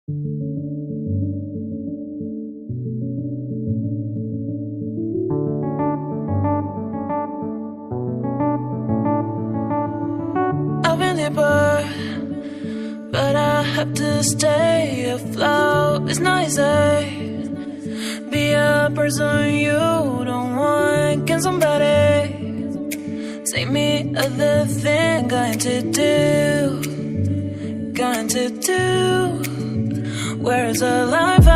I've been deeper, but I have to stay afloat. It's not easy. Be a person you don't want. Can somebody take me other thing? Going to do. Where's the life